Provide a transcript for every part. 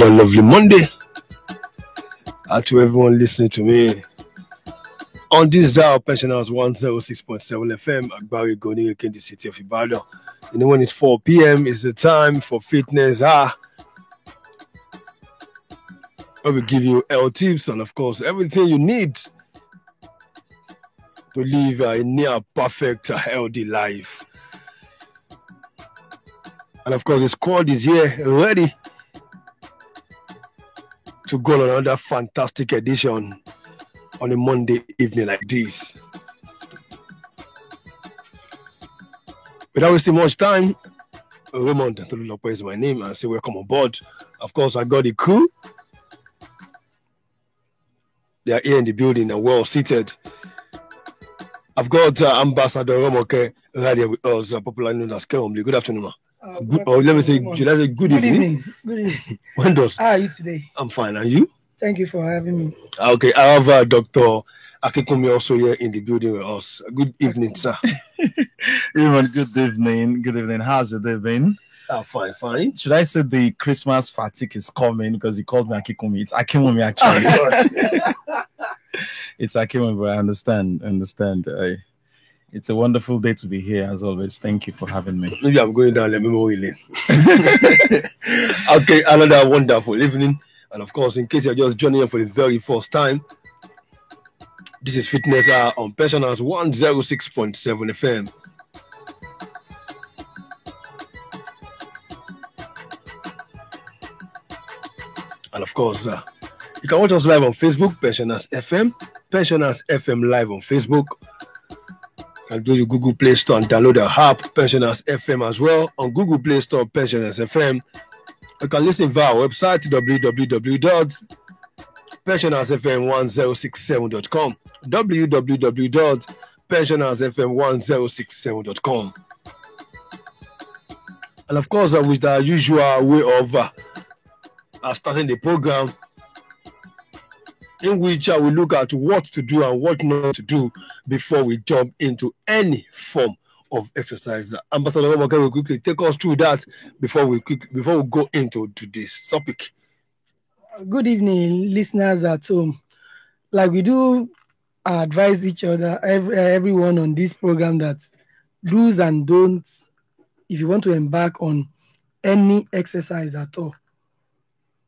another lovely Monday. To everyone listening to me on this dial, Pensioners 106.7 FM, Agbari Goni, in the city of Ibadan. You know, when it's 4 p.m., it's the time for fitness. I will give you health tips and, of course, everything you need to live a near perfect, healthy life. And, of course, the squad is here ready to go on another fantastic edition on a Monday evening like this. Without wasting much time, Raymond Tolulope is my name. I say welcome on board. Of course, I got the crew. They are here in the building and well seated. I've got Ambassador Romoke right here with us, popularly known as Keromli. Good afternoon, ma. Good, or let me say, should I say good evening? Good evening. When does? How are you today? I'm fine. And you? Thank you for having me. Okay, I have Dr. Akikomi also here in the building with us. Good evening, sir. Everyone, good evening. Good evening. How's your day been? Fine. Should I say the Christmas fatigue is coming because you called me Akikomi? It's Akimomi, actually. It's Akimomi, but I understand. It's a wonderful day to be here, as always. Thank you for having me. Maybe I'm going down the memory lane. Okay, another wonderful evening. And of course, in case you're just joining us for the very first time, this is Fitness on Pensioners 106.7 FM. And of course, you can watch us live on Facebook, Pensioners FM live on Facebook. And go to Google Play Store and download the app, Pensioners FM as well. On Google Play Store, Pensioners FM. You can listen via our website, www.pensionersfm1067.com. www.pensionersfm1067.com. And of course, with the usual way of starting the program, in which I will look at what to do and what not to do before we jump into any form of exercise. Ambassador Romoke will quickly take us through that before we go into this topic. Good evening, listeners at home. Like we do advise each other, everyone on this program, that do's and don'ts if you want to embark on any exercise at all.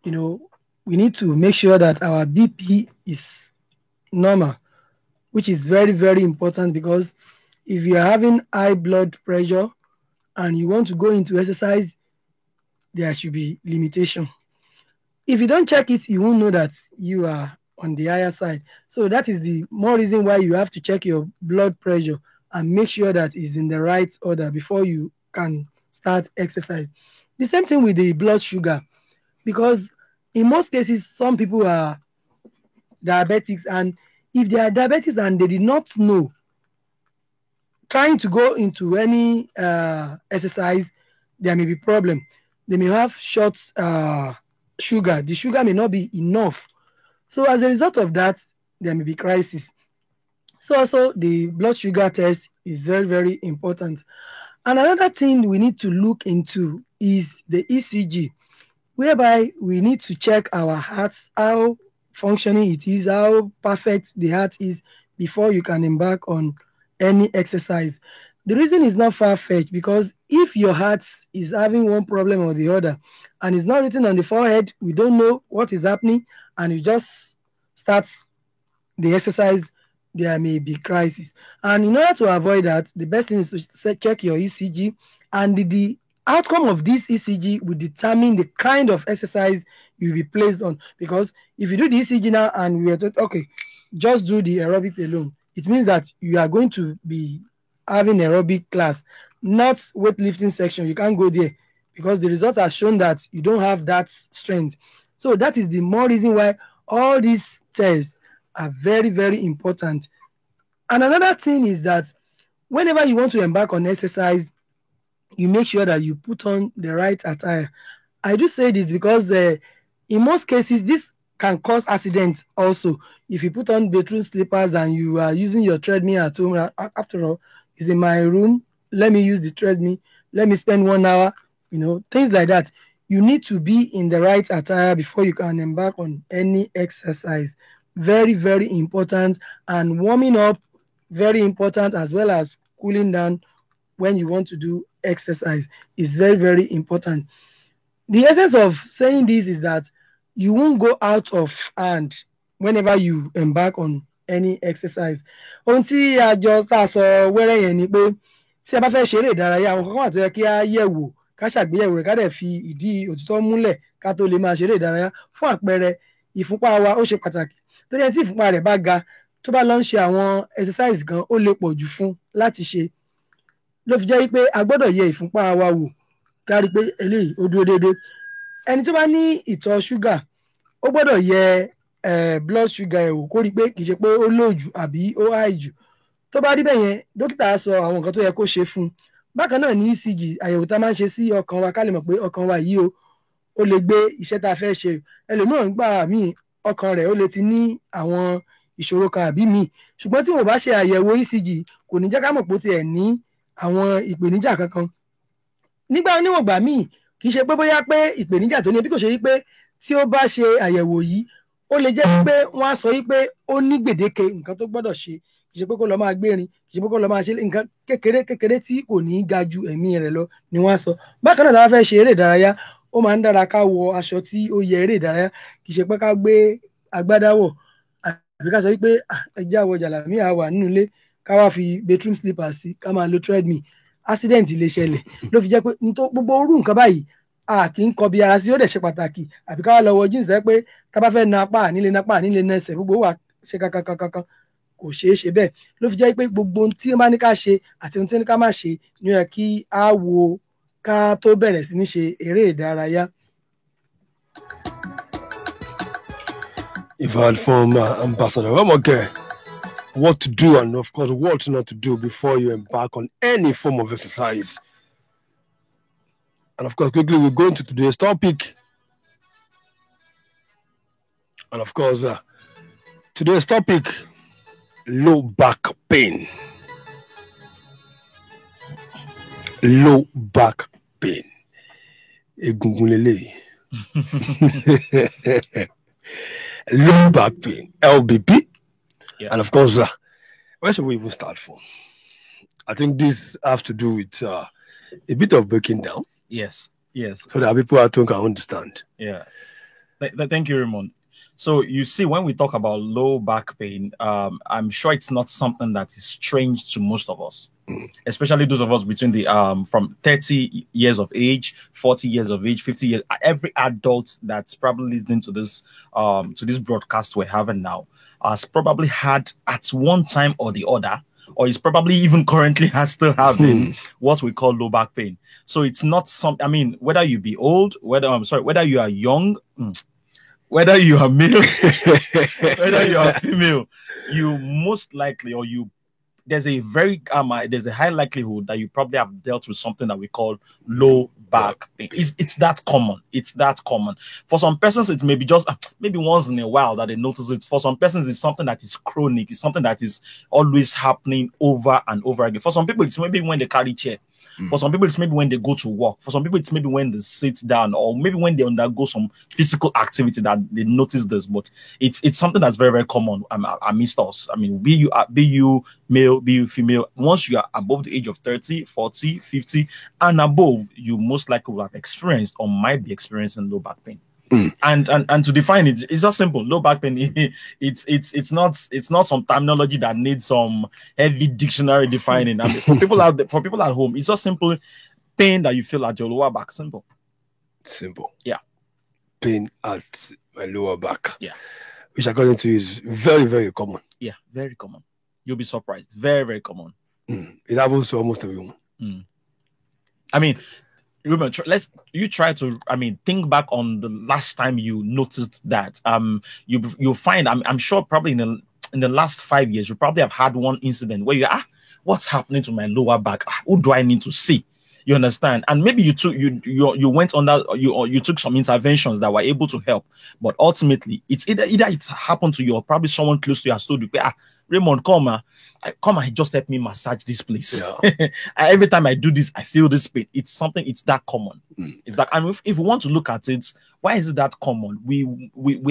You know, we need to make sure that our BP is normal, which is very, very important, because if you are having high blood pressure and you want to go into exercise, there should be limitation. If you don't check it, you won't know that you are on the higher side. So that is the more reason why you have to check your blood pressure and make sure that it's in the right order before you can start exercise. The same thing with the blood sugar, because in most cases, some people are diabetics, and if they are diabetics and they did not know, trying to go into any exercise, there may be problem. They may have short sugar. The sugar may not be enough. So as a result of that, there may be crisis. So also the blood sugar test is very, very important. And another thing we need to look into is the ECG, whereby we need to check our hearts, how functioning it is, how perfect the heart is, before you can embark on any exercise. The reason is not far-fetched, because if your heart is having one problem or the other, and it's not written on the forehead, we don't know what is happening, and you just start the exercise, there may be crisis. And in order to avoid that, the best thing is to check your ECG, and the outcome of this ECG will determine the kind of exercise you'll be placed on. Because if you do the ECG now and we are told, okay, just do the aerobic alone, it means that you are going to be having aerobic class, not weightlifting section. You can't go there because the result has shown that you don't have that strength. So that is the more reason why all these tests are very, very important. And another thing is that whenever you want to embark on exercise, you make sure that you put on the right attire. I do say this because in most cases, this can cause accidents also. If you put on bedroom slippers and you are using your treadmill at home, after all, it's in my room, let me use the treadmill, let me spend 1 hour, things like that. you need to be in the right attire before you can embark on any exercise. Very, very important. And warming up, very important, as well as cooling down when you want to do exercise is very, very important. The essence of saying this is that you won't go out of hand whenever you embark on any exercise. Ohun tí a jọ tá a sọ wẹ́rẹ́ yẹn ni pé tí a bá fẹ́ ṣeré ìdárayá àwọn kankan wà tó yẹ kí a yẹ̀ wò ká ṣàgbéyẹ̀wò rẹ̀ ká dẹ̀ fi ìdí òtítọ́ múlẹ̀ ká tó lè máa ṣeré ìdárayá. Fún àpẹẹrẹ, ìfúnpá wa ó ṣe pàtàkì torí ẹni tí ìfúnpá rẹ̀ bá ga tó bá lọ ń ṣe àwọn exercise gan ó lè pọ̀ jù fún láti ṣe. Ló fi jẹ́ pé a gbọ́dọ̀ yẹ ìfúnpá wa wò ká rí pé eléyìí ó dúró déédéé. Ẹni tó bá ní ìtọ̀ ṣúgà ó gbọ́dọ̀ yẹ blood sugar ẹ̀ wò kó rí pé kì í ṣe pé ó low jù àbí ó high jù. Tó bá rí bẹ́ẹ̀ yẹn dókítà á sọ àwọn nǹkan tó yẹ kó ṣe fún un. Bákan náà ní ECG àyẹ̀wò tá a máa ń ṣe sí ọkàn wa ká lè mọ̀ pé ọkàn wa yìí ó lè gbé iṣẹ́ tá a fẹ́ ṣe. Ẹlòmíràn gbà míì ọkàn rẹ̀ ó lè ti ní àwọn ìṣòro kan àbí míì, ṣùgbọ́n tí wọ́n bá ṣe àyẹ̀wò ECG kò ní jẹ́ ká mọ̀ pé ó tiẹ̀ ní àwọn ìpèníjà kankan. Níwọ̀n gbà míì kì í ṣe pé bóyá pé ìpèníjà tó ní bí kò ṣe wípé tí ó bá ṣe àyẹ̀wò yìí ó lè jẹ́ pé wọ́n á sọ wípé ó ní gbèdéke nǹkan tó gbọ́dọ̀ ṣe, kì í ṣe pé kó lọ máa gbérin, kì í ṣe pé kó lọ máa ṣe nǹkan kékeré tí kò ní ga ju ẹ̀mí rẹ̀ lọ ni wọ́n á sọ. Bákan náà tá a bá fẹ́ ṣe eré ìdárayá ó máa ń dára ká wọ aṣọ tí ó yẹ eré ìdárayá, kì í ṣe pé ká gbé agbádá wọ̀ àbí ká sọ wípé ẹjẹ́ àwọ̀ jàlámíà wà nínú ilé ká wá fi bedroom slippers sí ká máa lo treadmill. Accident lè ṣẹlẹ̀. Ló fi jẹ́ pé gbogbo orú nǹkan báyìí a kì í kọbi ara sí, ó dẹ̀ ṣe pàtàkì. Àbí ká wá lọ wọ jeans tẹ́ pé tá bá fẹ́ na apá nílé na ẹsẹ̀ gbogbo wà ṣe kankan kò ṣeé ṣe bẹ́ẹ̀. Ló fi jẹ́ pé gbogbo ohun tí wọ́n bá ní ká ṣe àti ohun tí wọ́n ní ká má ṣe ni ó yẹ kí a wo ká tó bẹ̀rẹ̀ sí ní ṣe eré ìdárayá. You've heard from Ambassador Ramoke what to do and, of course, what not to do before you embark on any form of exercise. And, of course, quickly we're going to today's topic. And, of course, today's topic, low back pain. Low back pain. Egungun lele. Low back pain, LBP. Yeah. And of course, where should we even start from? I think this has to do with a bit of breaking down. Yes. So that people at home can understand. Yeah. Thank you, Raymond. So you see, when we talk about low back pain, I'm sure it's not something that is strange to most of us, especially those of us between the from 30 years of age, 40 years of age, 50 years. Every adult that's probably listening to this broadcast we're having now has probably had at one time or the other, or is probably even currently still having what we call low back pain. So it's not something. I mean, whether you be old, whether you are young. Whether you are male, whether you are female, you most likely, there's a high likelihood that you probably have dealt with something that we call low back pain. It's that common. It's that common. For some persons, it may be just maybe once in a while that they notice it. For some persons, it's something that is chronic. It's something that is always happening over and over again. For some people, it's maybe when they carry chair. For some people, it's maybe when they go to work. For some people, it's maybe when they sit down, or maybe when they undergo some physical activity that they notice this. But it's something that's very, very common amidst us. I mean, be you male, be you female. Once you are above the age of 30, 40, 50, and above, you most likely will have experienced or might be experiencing low back pain. And to define it, it's just simple. Low back pain. It's not some terminology that needs some heavy dictionary defining. I mean, for people at home, it's just simple pain that you feel at your lower back. Simple. Yeah. Pain at my lower back. Yeah. Which according to you is very, very common. Yeah, very common. You'll be surprised. Very, very common. It happens to almost everyone. I mean, remember, you try to think back on the last time you noticed that. You'll find, I'm sure probably in the last 5 years, you probably have had one incident where what's happening to my lower back? Who do I need to see? You understand? And maybe you went under you took some interventions that were able to help, but ultimately it's either it's happened to you or probably someone close to you has told you, Raymond, come and just help me massage this place. Yeah. Every time I do this, I feel this pain. It's that common. It's that, and if we want to look at it, why is it that common? We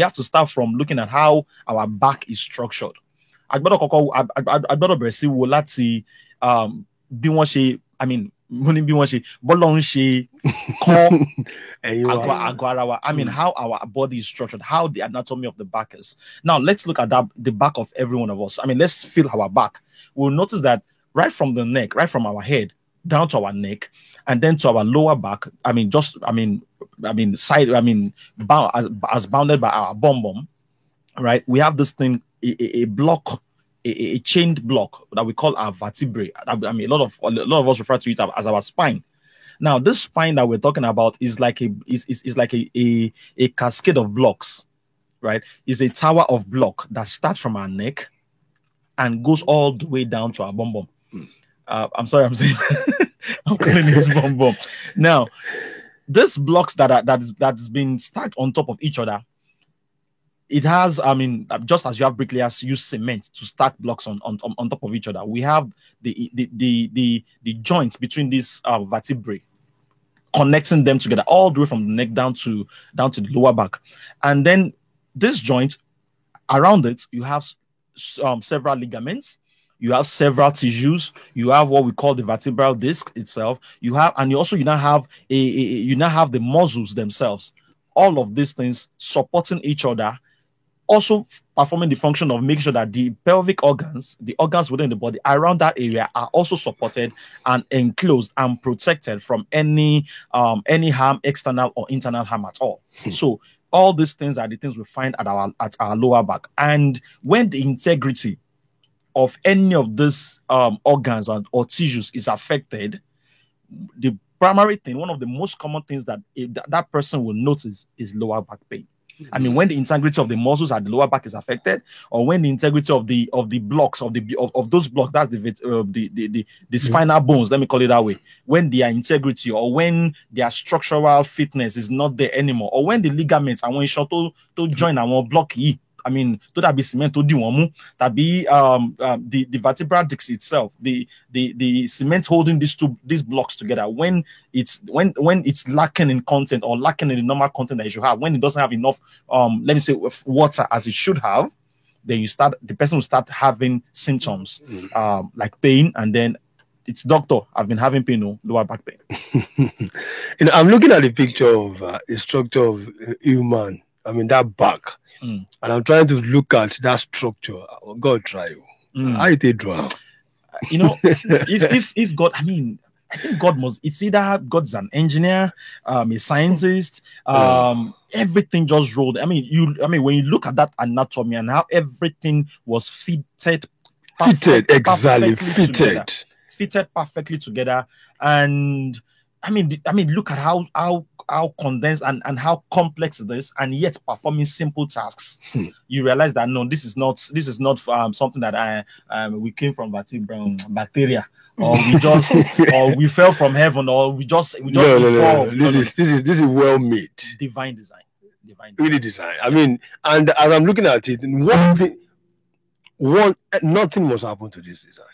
have to start from looking at how our back is structured. Agbọ́dọ̀ bẹ̀rẹ̀ sí wo láti bí wọ́n ṣe, I mean, mo ní bí wọ́n ṣe bọ́lọ́run ṣe kọ́ àgọ́ ara wa. I mean, how our body is structured, how the anatomy of the back is. Now, let's look at the back of every one of us. I mean, let's feel our back. We'll notice that right from the neck, right from our head down to our neck, and then to our lower back. I mean, as bounded by our bum, right? We have this thing, a block. A chained block that we call our vertebrae. I mean, a lot of us refer to it as our spine. Now, this spine that we're talking about is like a cascade of blocks, right? It's a tower of block that starts from our neck and goes all the way down to our bum. I'm sorry, I'm saying I'm calling it bum. Now, these blocks that's been stacked on top of each other. It has, I mean, just as you have bricklayers use cement to stack blocks on top of each other, we have the joints between these vertebrae, connecting them together all the way from the neck down to the lower back. And then this joint, around it, you have several ligaments, you have several tissues, you have what we call the vertebral disc itself, you now have the muscles themselves. All of these things supporting each other, also performing the function of making sure that the pelvic organs, the organs within the body around that area, are also supported and enclosed and protected from any harm, external or internal harm at all. So all these things are the things we find at our lower back. And when the integrity of any of these organs or tissues is affected, the primary thing, one of the most common things that that person will notice is lower back pain. I mean, when the integrity of the muscles at the lower back is affected, or when the integrity of the blocks of those blocks, that's the spinal bones, let me call it that way, when their integrity or when their structural fitness is not there anymore, or when the ligaments are when short to join and one block I mean, to that be cement to do one, that be the vertebral disc itself, the cement holding these blocks together. When it's lacking in content or lacking in the normal content that you should have, when it doesn't have enough, let me say, water as it should have, then the person will start having symptoms like pain, and then it's doctor, I've been having pain, lower back pain. I'm looking at the picture of a structure of a human. I mean, that back. And I'm trying to look at that structure. God try you. How it draw? You know, if God, I mean, I think God it's either God's an engineer, a scientist, everything just rolled. I mean, when you look at that anatomy and how everything was fitted perfectly together. And I mean, look at how condensed and how complex it is, and yet performing simple tasks. You realize that no, this is not something that we came from bacteria, or we just or we fell from heaven, or we just no. This is well made, divine design. Really design. I mean, and as I'm looking at it, nothing must happen to this design.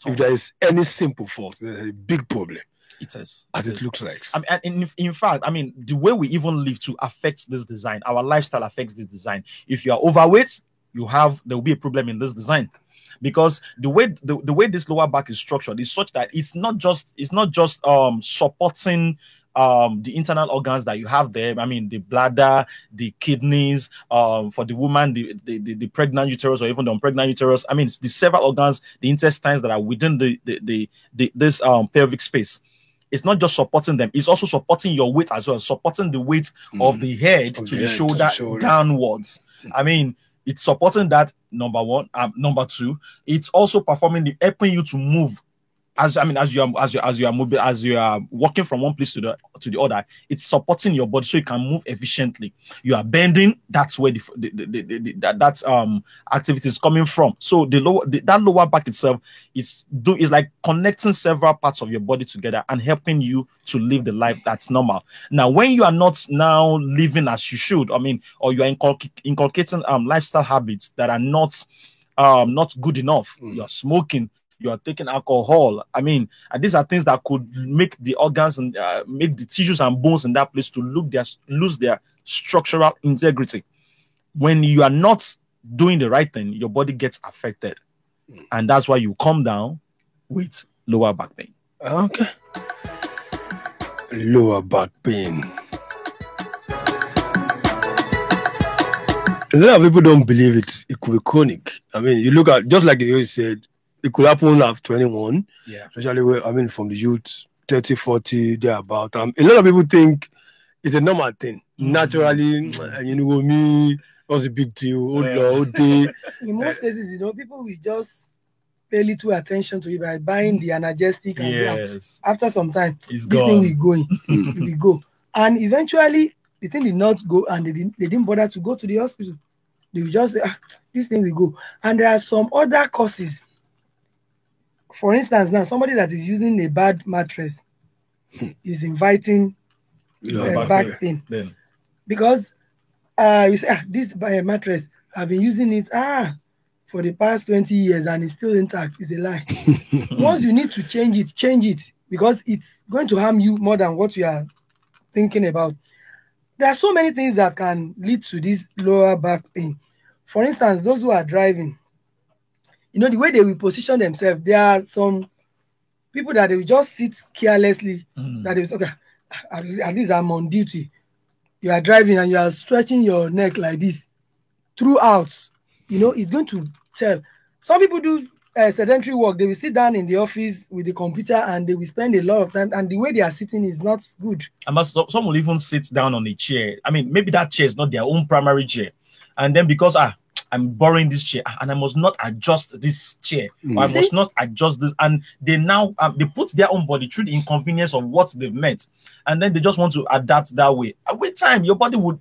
If there is any simple fault, there's a big problem. It is. As it looks like. I mean, in fact, I mean, the way we even live to affects this design. Our lifestyle affects this design. If you are overweight, there will be a problem in this design, because the way this lower back is structured is such that it's not just supporting the internal organs that you have there. I mean, the bladder, the kidneys, for the woman, the pregnant uterus, or even the unpregnant uterus. I mean, it's the several organs, the intestines that are within this pelvic space. It's not just supporting them, it's also supporting your weight as well, supporting the weight of the head to the shoulder downwards. I mean, it's supporting that, number one. Number two, it's also helping you to move as you are walking from one place to the other, it's supporting your body so you can move efficiently. You are bending. That's where that activity is coming from. So that lower back itself is like connecting several parts of your body together and helping you to live the life that's normal. Now, when you are not now living as you should, or you are inculcating lifestyle habits that are not good enough, you're smoking, you are taking alcohol. These are things that could make the organs and make the tissues and bones in that place to lose their structural integrity. When you are not doing the right thing, your body gets affected. And that's why you come down with lower back pain. Okay. Lower back pain. A lot of people don't believe it could be chronic. You look at, just like you said, it could happen at 21. Yeah. Especially from the youth, 30, 40, thereabout. A lot of people think it's a normal thing. Naturally, me, what's the big deal? In most cases, people will just pay little attention to it by buying the analgesic. Yes. After some time, this thing will go. It will go. And eventually, the thing did not go, and they didn't bother to go to the hospital. They will just say, this thing will go. And there are some other causes. For instance, now somebody that is using a bad mattress is inviting back pain. Then. Because you say, this mattress, I've been using it for the past 20 years and it's still intact. It's a lie. Once you need to change it, because it's going to harm you more than what you are thinking about. There are so many things that can lead to this lower back pain. For instance, those who are driving, the way they will position themselves, there are some people that they will just sit carelessly, that they will say, okay, at least I'm on duty. You are driving and you are stretching your neck like this throughout. It's going to tell. Some people do sedentary work. They will sit down in the office with the computer and they will spend a lot of time, and the way they are sitting is not good. And some will even sit down on a chair. Maybe that chair is not their own primary chair. And then because I'm borrowing this chair and I must not adjust this chair, or I must not adjust this, and they now they put their own body through the inconvenience of what they've met, and then they just want to adapt that way. With time, your body would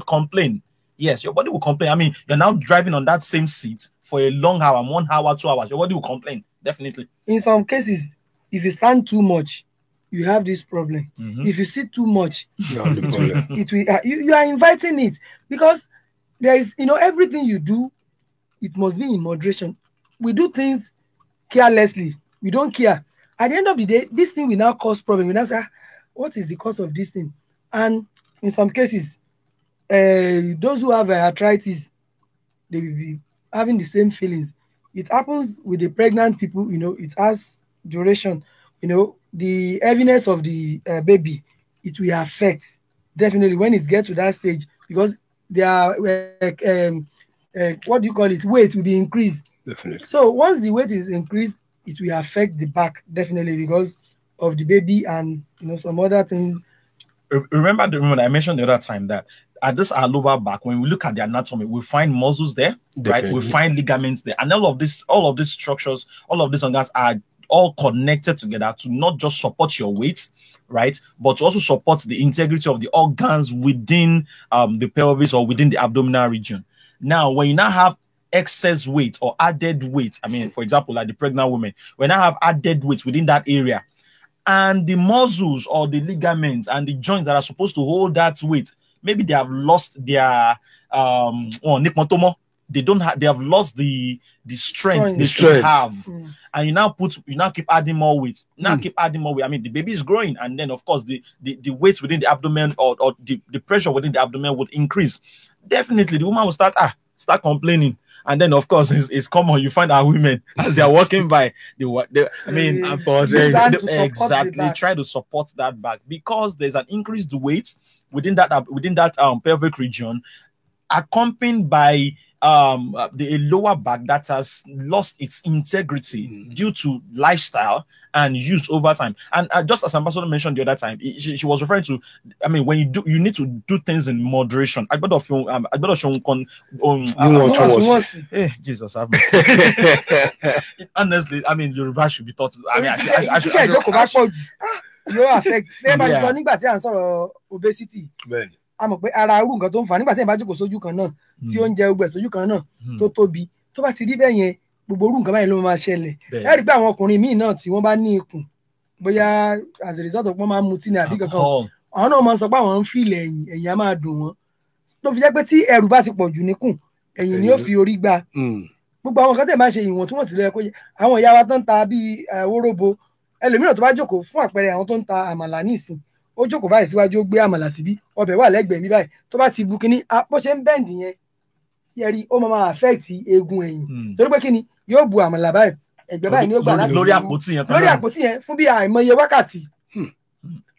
complain. Yes, your body will complain. You're now driving on that same seat for a long hour, 1 hour, 2 hours. Your body will complain, definitely. In some cases, if you stand too much, you have this problem. If you sit too much, it will. You are inviting it, because there is, everything you do, it must be in moderation. We do things carelessly. We don't care. At the end of the day, this thing will now cause problem. We now say, what is the cause of this thing? And in some cases, those who have arthritis, they will be having the same feelings. It happens with the pregnant people. It has duration. The heaviness of the baby, it will affect definitely when it gets to that stage, because their what do you call it? Weight will be increased. Definitely. So once the weight is increased, it will affect the back definitely, because of the baby and some other things. Remember I mentioned the other time that at this our lower back, when we look at the anatomy, we find muscles there, Definitely. right? We find ligaments there, and all of these structures, all of these organs are all connected together to not just support your weight, right, but to also support the integrity of the organs within the pelvis or within the abdominal region. Now, when you now have excess weight or added weight, for example, like the pregnant woman, when I have added weight within that area, and the muscles or the ligaments and the joints that are supposed to hold that weight, maybe they have lost their they have lost the strength they should have. And you now keep adding more weight. Keep adding more weight. The baby is growing, and then of course the weight within the abdomen or the pressure within the abdomen would increase. Definitely the woman will start complaining. And then, of course, it's common. You find our women as they are walking by, exactly try to support that back, because there's an increased weight within that pelvic region, accompanied by a lower back that has lost its integrity due to lifestyle and use over time. And just as Ambassador mentioned the other time, she was referring to, I mean, when you need to do things in moderation. I better show Jesus have mercy. Honestly, I mean, Yoruba should be taught. I mean, I should. Yóò affect. Nígbà tí sọ nígbà tí à ń sọ̀rọ̀ obesity. A mọ̀ pé ara irú nǹkan tó ń fà nígbà tí ẹ̀ bá jókòó sójú kan náà tí ó ń jẹ ogbẹ̀ sójú kan náà tó tóbi tó bá ti rí bẹ́ẹ̀ yẹn gbogbo irú nǹkan báyìí ló máa ṣẹlẹ̀. Ẹ rí pé àwọn ọkùnrin míì náà tí wọ́n bá ní ikùn bóyá as a result of wọ́n máa ń mutí ní àbí kankan àwọn náà máa ń sọ pé àwọn ń fìlẹ̀ ẹ̀yìn á máa dùn wọ́n tó fi jẹ́ pé tí ẹrù bá ti pọ̀ jù níkùn ẹ̀yìn ni ó fi orí gbà gbogbo àwọn kan tẹ̀ máa ṣe ìwọ̀ntúnwọ̀nsì ló yẹ kó yẹ àwọn ìyá wa tó ń ta bíi wóróbo ẹlòmíràn tó bá jókòó fún àpẹẹrẹ àwọn tó ń ta àmàlà nísìn ó jókòó báyìí síwájú ó gbé àmàlà síbí ọbẹ̀ wà lẹ́gbẹ̀ẹ́ mi báyìí tó bá ti bu kínní bó ṣe ń bẹ́ǹdì yẹn yẹri ó máa affect eegun ẹ̀yìn torí pé kínní yóò bu àmàlà báyìí ẹ̀gbẹ́ báyìí ni ó gbà láti lórí àpótí yẹn fún bí àìmọye wákàtí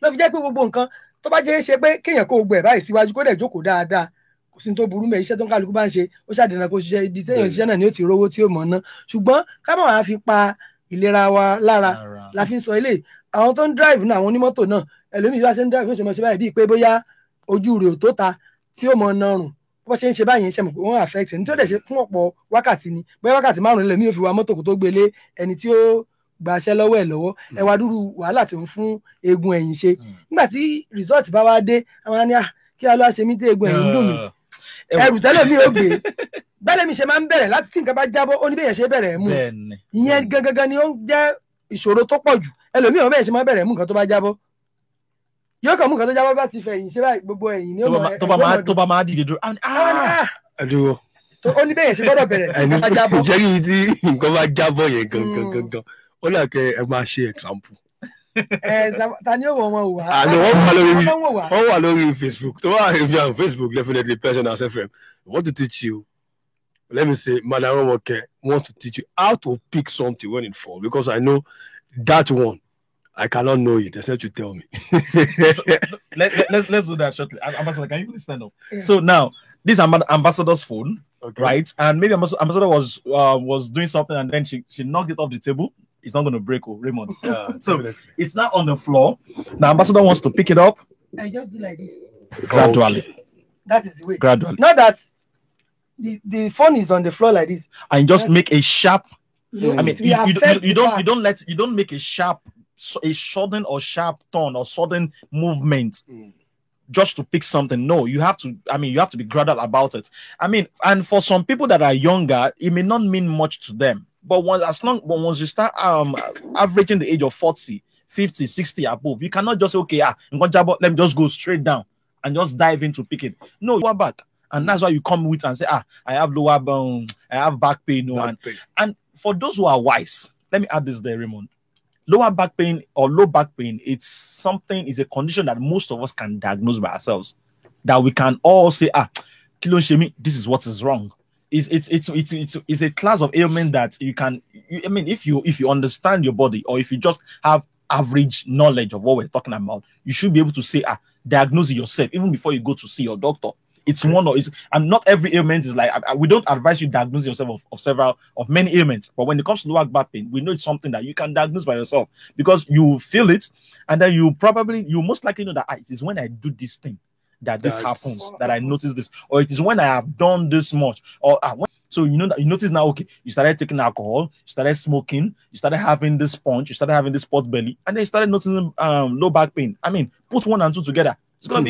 ló fi jẹ́ pé gbogbo nǹkan tó bá jẹ́ ṣe pé kéèyàn kó gbẹ̀ báyìí síwájú kó dẹ̀ jókòó dáadáa kò sí tó burú mẹ́ iṣẹ́ tó ń kálukú bá ń ṣe ó ṣàdènà kó ṣiṣẹ́ ibi téèyàn ṣiṣẹ́ náà ni ó ti rówó tí ó mọ̀ ná ṣùgbọ́n ká má wàá fi pa ìlera wa lára la fi ń sọ eléyìí àwọn tó ń drive náà àwọn onímọ́tò náà ẹlòmíì bá ṣe ń drive yóò ṣe mọ̀ ṣe báyìí bíi pé bóyá ojú rẹ̀ ò tó ta tí ó mọ̀ nọrùn bó ṣe ń ṣe báyìí ṣe mọ̀ pé wọ́n affect ẹni tó dẹ̀ ṣe fún ọ̀pọ̀ wákàtí ni bóyá wákàtí 5 ẹlòmíì ò fi wa mọ́tò kó tó gbélé ẹni tí ó gbaṣẹ́ lọ́wọ́ ẹ̀ lọ́wọ́ ẹ wá dúró wàhálà tí ó ń fún eegun ẹ̀yìn ṣe nígbà tí result bá wá dé àwọn ni kí a lọ ṣe mí dé eegun ẹ̀yìn dùn mí ẹrù tẹ́lẹ̀ mi ò gbé bẹ́ẹ̀ mi ṣe máa ń bẹ̀rẹ̀ láti tí nǹkan bá jábọ́ ó ní bẹ́ẹ̀ ṣe bẹ̀rẹ̀ mú ìyẹn gangan ni ó ń jẹ́ ìṣòro tó pọ̀ jù ẹlòmíì ò bẹ́ẹ̀ ṣe máa bẹ̀rẹ̀ mú nǹkan tó bá jábọ́ yóò kàn mú nǹkan tó jábọ́ bá ti fẹ̀yìn ṣe báyìí gbogbo ẹ̀yìn ni ó mọ̀ tó bá máa dìde dúró ẹdúró ó ní bẹ́ẹ̀ ṣe gbọ́dọ̀ bẹ̀rẹ̀ nǹkan bá jábọ́ jẹ́rìí tí nǹkan bá jábọ́ yẹn gangan ó là kẹ́ ẹ máa ṣe example. Ta ni ó wọ̀ wọn wà? Wọ́n wà lórí Facebook. So if you're on Facebook, definitely Personals FM. I want to teach you. Let me say, Madam Romoke wants to teach you how to pick something when it falls because I know that one. I cannot know it except you tell me. So, let's do that shortly. Ambassador, can you please stand up? Yeah. So now, this is Ambassador's phone, right? And maybe Ambassador was doing something and then she knocked it off the table. It's not going to break, Raymond. So it's now on the floor. The Ambassador wants to pick it up. I just do like this. Gradually. Okay. That is the way. Gradually. Not that the phone is on the floor like this. And just make a sharp. I mean, you don't make a sharp, a sudden or sharp turn or sudden movement. Just to pick something. No, you have to be gradual about it. I mean, and for some people that are younger, it may not mean much to them. But once you start averaging the age of 40, 50, 60 above, you cannot just say, okay, let me just go straight down and just dive into picking. No, you are back. And that's why you come with and say, I have lower bone, I have back pain. And for those who are wise, let me add this there, Raymond. Lower back pain or low back pain, it's a condition that most of us can diagnose by ourselves. That we can all say, kilo shemi, this is what is wrong. It's a class of ailment that you can. If you understand your body, or if you just have average knowledge of what we're talking about, you should be able to say, diagnose it yourself even before you go to see your doctor. It's and not every ailment is like, we don't advise you diagnose yourself of many ailments. But when it comes to lower back pain, we know it's something that you can diagnose by yourself because you feel it, and then you most likely know that it is when I do this thing that this happens, that I notice this, or it is when I have done this much, or so you notice now, okay, you started taking alcohol, you started smoking, you started having this punch, you started having this pot belly, and then you started noticing low back pain. I mean, put 1 and 2 together. It's gonna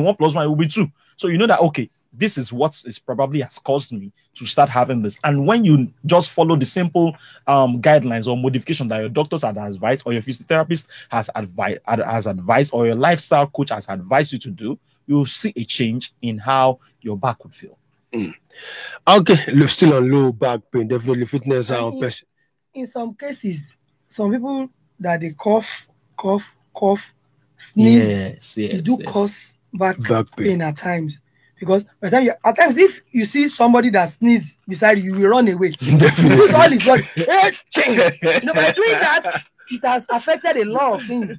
1 plus 1 will be 2. So you know that, okay, this is what is probably has caused me to start having this. And when you just follow the simple guidelines or modification that your doctors have advised, or your physiotherapist has advised, or your lifestyle coach has advised you to do, you'll see a change in how your back would feel. Okay, still on low back pain, definitely fitness. In some cases, some people that they cough, sneeze, cause back pain at times. Because by the time at times, if you see somebody that sneezes beside you, you will run away. Because all is what by doing that, it has affected a lot of things.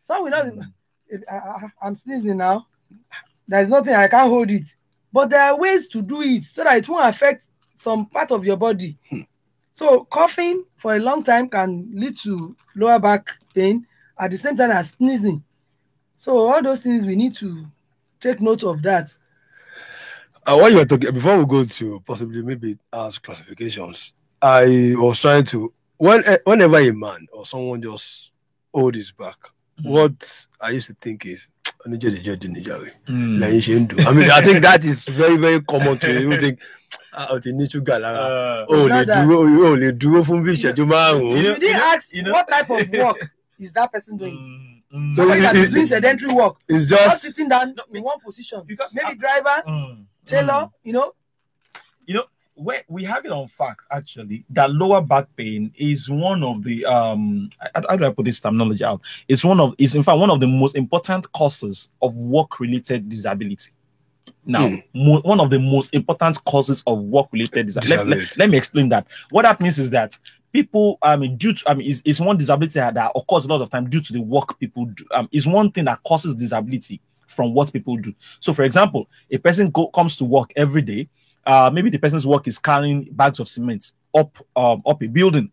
So we know I'm sneezing now. There's nothing, I can't hold it. But there are ways to do it so that it won't affect some part of your body. So coughing for a long time can lead to lower back pain at the same time as sneezing. So all those things, we need to take note of that. What you were talking, before we go to possibly maybe ask classifications, I was trying to, whenever a man or someone just hold his back, what I used to think is, I mean, I think that is very, very common to you. You think, you didn't ask what type of work is that person doing. So he's doing sedentary work. It's just sitting down in one position. Because maybe driver, tailor, where we have it on fact actually that lower back pain is one of the how do I put this terminology out? It's in fact one of the most important causes of work-related disability. Now, one of the most important causes of work-related disability. Let me explain that. What that means is that people, it's one disability that occurs a lot of time due to the work people do. Is one thing that causes disability from what people do. So, for example, a person comes to work every day. Maybe the person's work is carrying bags of cement up a building,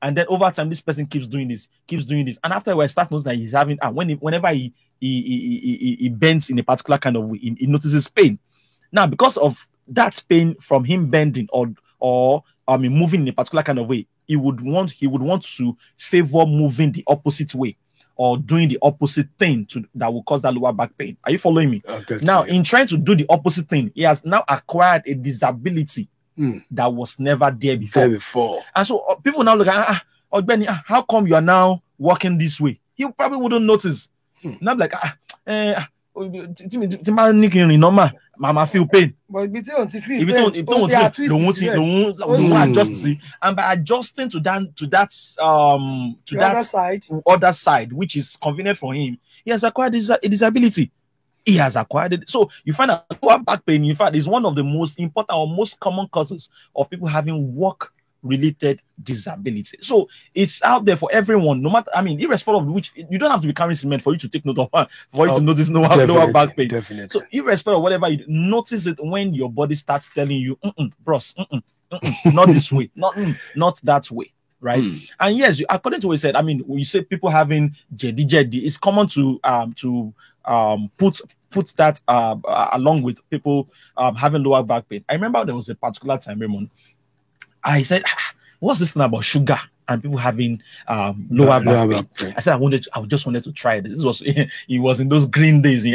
and then over time this person keeps doing this, and after a while, start noticing that he's having whenever he bends in a particular kind of way, he notices pain. Now, because of that pain from him bending or moving in a particular kind of way, he would want to favor moving the opposite way or doing the opposite thing that will cause that lower back pain. Are you following me? Now, in trying to do the opposite thing, he has now acquired a disability that was never there before. And so people now look at, Benny, how come you are now walking this way? You probably wouldn't notice. Not like, Mama feel pain. But adjust, and by adjusting to that other side, which is convenient for him, he has acquired a disability. He has acquired it. So you find that lower back pain, in fact, is one of the most important or most common causes of people having work-related disability. So it's out there for everyone, no matter, irrespective of which, you don't have to be carrying cement for you to take note of, for you to notice lower back pain. Definitely. So irrespective of whatever, you notice it when your body starts telling you, bros, not this way, not that way. Right. And yes, according to what you said, you say people having jedi, it's common to put that along with people having lower back pain. I remember there was a particular time, Raymond, I said, what's this thing about sugar and people having lower back pain? I said I just wanted to try it. This was it was in those green days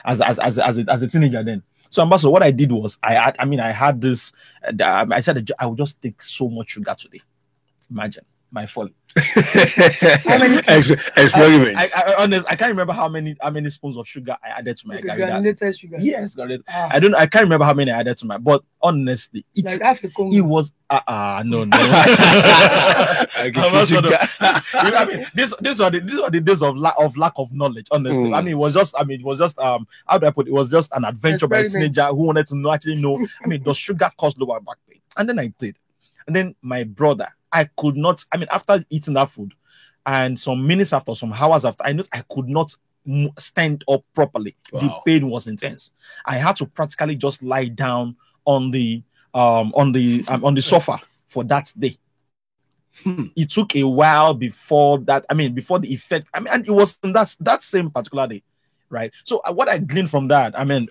as a teenager then. So, Ambassador, what I did was I had this. I said I would just take so much sugar today. Imagine my folly. How many experiments? I can't remember how many spoons of sugar I added to my granulated sugar. Yes, I can't remember how many I added to my. But honestly, it was no. These are the days of lack of knowledge. Honestly, it was just how do I put it? It was just an adventure by a teenager who wanted to actually know. Does sugar cause lower back pain? And then I did. And then my brother, I could not, after eating that food and some minutes after, some hours after, I noticed I could not stand up properly. Wow. The pain was intense. I had to practically just lie down on the sofa for that day. It took a while before that, before the effect, and it was that same particular day. Right. So what I gleaned from that, and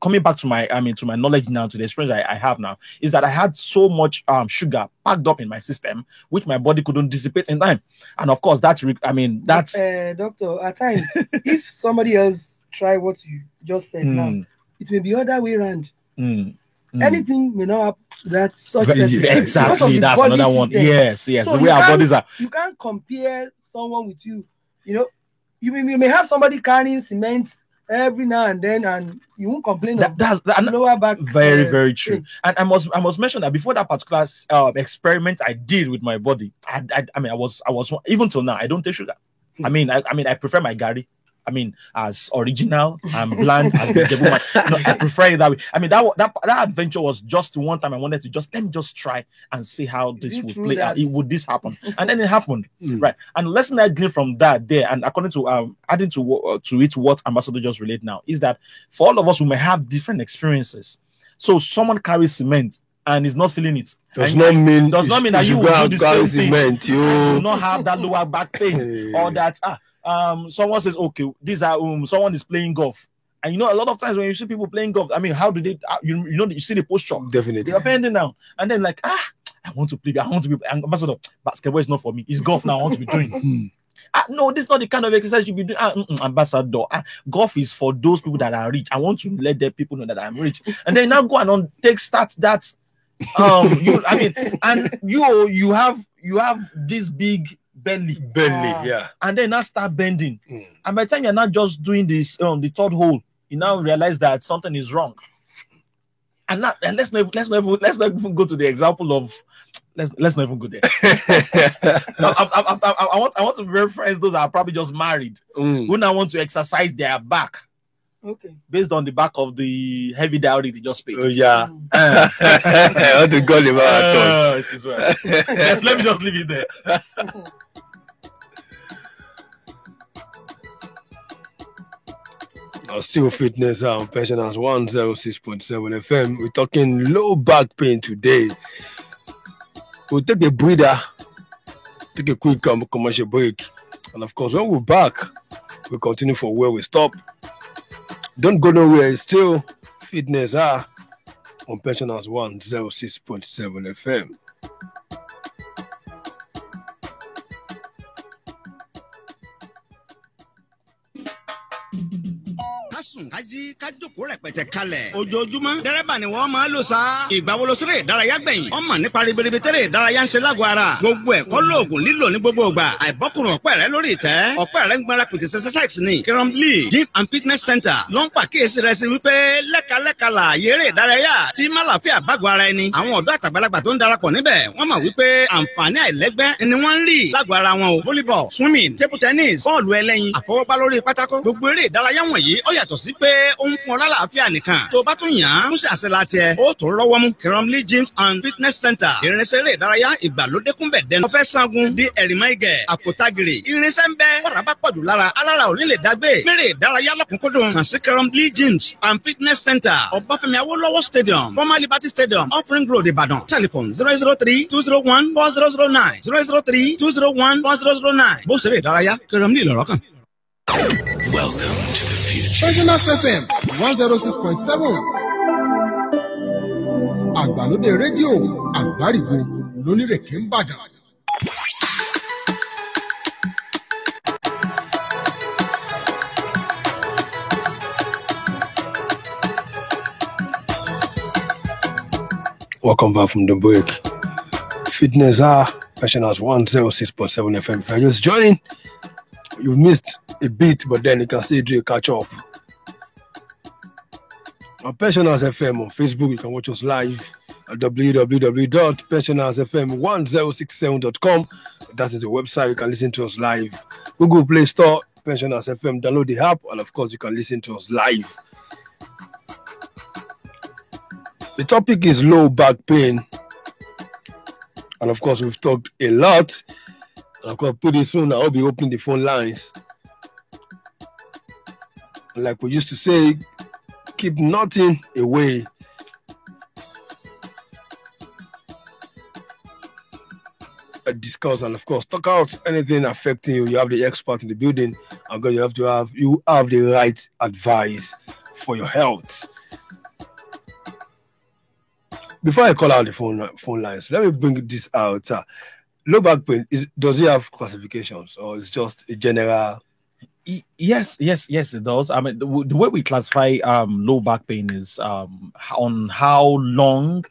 coming back to my knowledge now, to the experience I have now, is that I had so much sugar packed up in my system, which my body couldn't dissipate in time. And of course, that's doctor, at times, if somebody else try what you just said now, it may be other way around. Anything may not happen to that such person. Exactly, that's another one. Yes. So the way our bodies are. You can't compare someone with you. You may have somebody carrying cement every now and then, and you won't complain that's lower back. Very, very true. Thing. And I must mention that before that particular experiment I did with my body, I was even till now I don't take sugar. I prefer my gari. As original and bland as the devil. I prefer it that way. That adventure was just one time I wanted to let me just try and see how this would play out. Would this happen? And then it happened. Right. And the lesson I gleaned from that there, and according to adding to it what Ambassador just relayed now, is that for all of us who may have different experiences, So someone carries cement and is not feeling it. Does not mean that you will do the same thing. Cement, you do not have that lower back pain or that someone says, okay, these are someone is playing golf. And you know, a lot of times when you see people playing golf, I mean, how do they you see the posture? Definitely. They are bending down. And then like, I want to play, ambassador, basketball is not for me. It's golf now I want to be doing. No, this is not the kind of exercise you be doing. Ambassador, golf is for those people that are rich. I want to let the people know that I'm rich. And then now go and start that. You have this big belly, yeah. And then now start bending. And by the time you're not just doing this the third hole, you now realize that something is wrong. And let's not even go to the example of let's not even go there. I want to reference those that are probably just married who now want to exercise their back. Okay. Based on the back of the heavy dowry they just paid. Oh yeah. How to call him out? It is well. Yes, let me just leave it there. Still Fitness on Pensioners 106.7 FM. We're talking low back pain today. We'll take a breather, take a quick commercial break, and of course, when we're back, we'll continue from where we stop. Don't go nowhere. It's still Fitness on Pensioners 106.7 FM. kájí kájókòó rẹpẹtẹ kalẹ̀ ojoojúmọ́ dẹ́rẹ́bà ni wọ́n máa lò sa ìgbà wo ló ṣeré ìdárayá gbẹ̀yìn ọmọ nípa ribiribi tẹ́lẹ̀ ìdárayá ń ṣe lágọ̀ọ́ ara gbogbo ẹ̀kọ́ lóògùn lílò ní gbogbo ìgbà àìbọ́kùnrin ọ̀pẹ́ rẹ lórí ìtẹ́ ọ̀pẹ́ rẹ ń gbára pètè exercise ní Kerom Lee Gym and Fitness Center ló ń pàkíyèsí rẹ sí wípé lẹ́kalẹ́ka là yéré ìdárayá tí málàfíà bágọ̀ ara ẹni àwọn ọ̀dọ́ àtàgbàlagbà tó ń darapọ̀ níbẹ̀ wọ́n mọ̀ wípé àǹfààní àìlẹ́gbẹ́ ni wọ́n ń rí lágọ̀ọ́ ara wọn o volleyball swimming table tennis bọ́ọ̀lù ẹlẹ́yin àfọwọ́gbá lórí pátákó gbogbo eré ìdárayá wọ̀nyí ó yàtọ̀ sí pé ó ń fún ọ lálàáfíà nìkan tó bá tún yàn án ń ṣàṣẹ láti ẹ ó tó rọ́wọ́ mú Kerom Lee Gym and Fitness Center irinṣẹ́ eré ìdárayá ìgbàlódé kúnbẹ̀ dẹnu ọ̀fẹ́ sangun di ẹ̀rìmọ́ igẹ̀ àpótágìrì irinṣẹ́ ń bẹ wọ́n bá pọ̀jù lára alára ò ní lè dágbé mẹ́rẹ̀ ìdárayá lọ́kùnkúndùn kàn sí Kerom Lee Gym and Fitness Center Ọbáfẹ́mi Awólọ́wọ̀ Stadium former Liberty Stadium Offering Road Ìbàdàn telephone 003-201-4009 003-201-4009 bó ṣeré ìdárayá Kerom Lee lọ́rọ̀ kan. Welcome to the future. Pensioners FM 106.7. Àgbàlódé rédíò àgbárigo lónírèké ń bàdàn. Welcome back from the break. Fitness Pensioners 106.7 FM. If you're just joining, you've missed a bit, but then you can still do a catch up. On Pensioners FM on Facebook, you can watch us live at www.pensionersfm1067.com. That is the website. You can listen to us live. Google Play Store, Pensioners FM, download the app, and of course, you can listen to us live. The topic is low back pain. And of course, we've talked a lot. And of course, pretty soon I'll be opening the phone lines. Like we used to say, keep nothing away. Discuss and of course talk out anything affecting you. You have the expert in the building, and you have the right advice for your health. Before I call out the phone lines, let me bring this out. Low back pain does it have classifications, or it's just a general? Yes, it does. I mean, the way we classify low back pain is on how long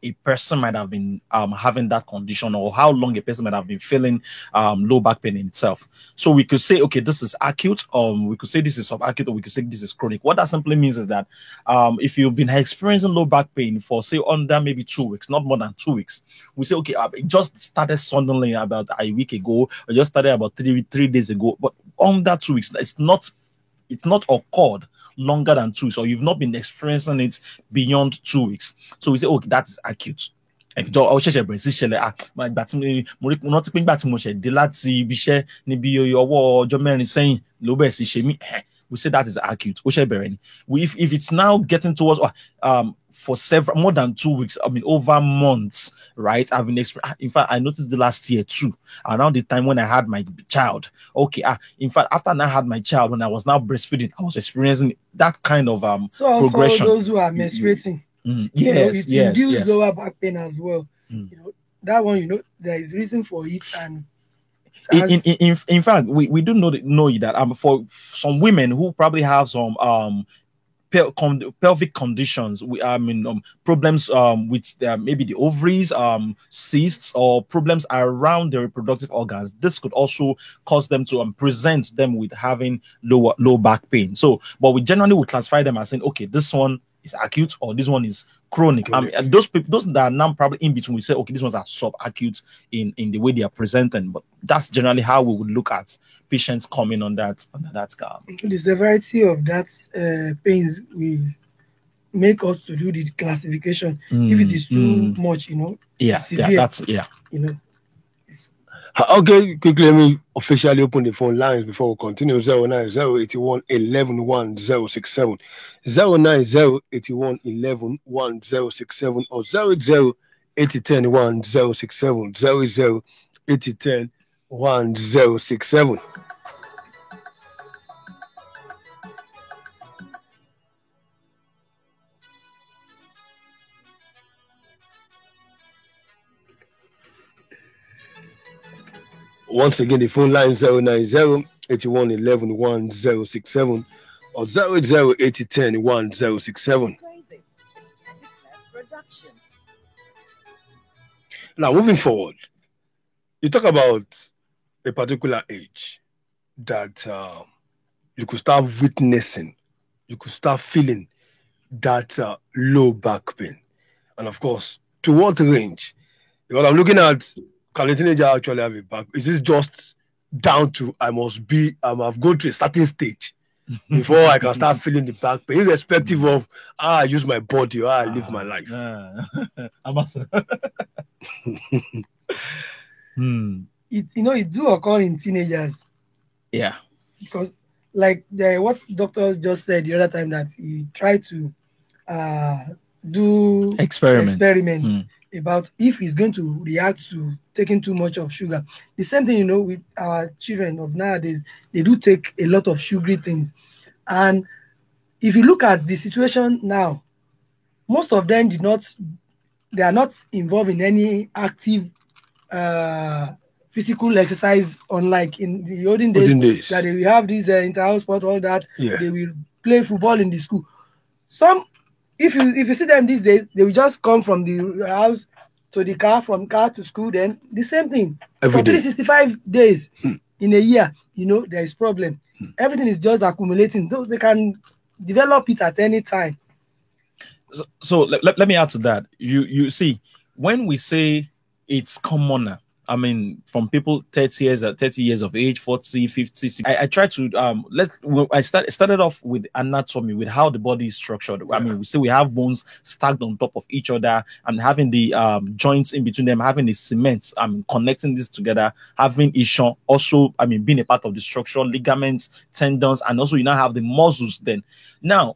a person might have been having that condition, or how long a person might have been feeling low back pain in itself. So we could say, okay, this is acute, we could say this is subacute, or we could say this is chronic. What that simply means is that if you've been experiencing low back pain for, say, under maybe 2 weeks, not more than 2 weeks, we say, okay, it just started suddenly about a week ago, or just started about three days ago, but under 2 weeks, it's not occurred longer than 2 weeks, or you've not been experiencing it beyond 2 weeks. So we say, okay, that is acute. That we say that is acute. If it's now getting towards for more than 2 weeks, I mean over months, right? I've been in fact, I noticed the last year too, around the time when I had my child. Okay, in fact, after I had my child, when I was now breastfeeding, I was experiencing that kind of so progression. Also those who are menstruating, yes, it induces lower back pain as well. That one, there is reason for it, and in fact, we do know that for some women who probably have some pelvic conditions, problems with maybe the ovaries, cysts, or problems around the reproductive organs. This could also cause them to present them with having low back pain. So, but we generally would classify them as saying, okay, this one is acute or this one is chronic. And those that are now probably in between, we say, okay, these ones are subacute in the way they are presenting. But that's generally how we would look at patients coming on that scale. The severity of that pains will make us to do the classification. If it is too much, severe, Okay, quickly, let me officially open the phone lines before we continue. 09081 11 1067, 09081 11 1067, or 0808010 1067, 0808010 1067. Once again, the phone line 09081 11 1067 or 0808010 1067. Now, moving forward, you talk about a particular age that you could start witnessing, you could start feeling that low back pain. And of course, to what range? Because I'm looking at, can a teenager actually have a back? Is this just down to I've gone to a certain stage before I can start feeling the back pain, irrespective of how I use my body or how I live my life? It do occur in teenagers. Yeah. Because like what doctor just said the other time, that he tried to do experiment about if he's going to react to taking too much of sugar. The same thing, with our children of nowadays, they do take a lot of sugary things. And if you look at the situation now, most of them they are not involved in any active physical exercise, unlike in the olden days. That they will have this inter-house sport, all that. Yeah. They will play football in the school. Some, if you see them these days, they will just come from the house to the car, from car to school, then the same thing. For 365 days in a year, there is problem. Everything is just accumulating. So they can develop it at any time. So let me add to that. You see, when we say it's commoner, I mean, from people 30 years of age, 40, 50, 60. I try to I started off with anatomy, with how the body is structured. I mean, we have bones stacked on top of each other, and having the joints in between them, having the cement, connecting this together, having ischion, also, being a part of the structure, ligaments, tendons, and also you now have the muscles. Then, now,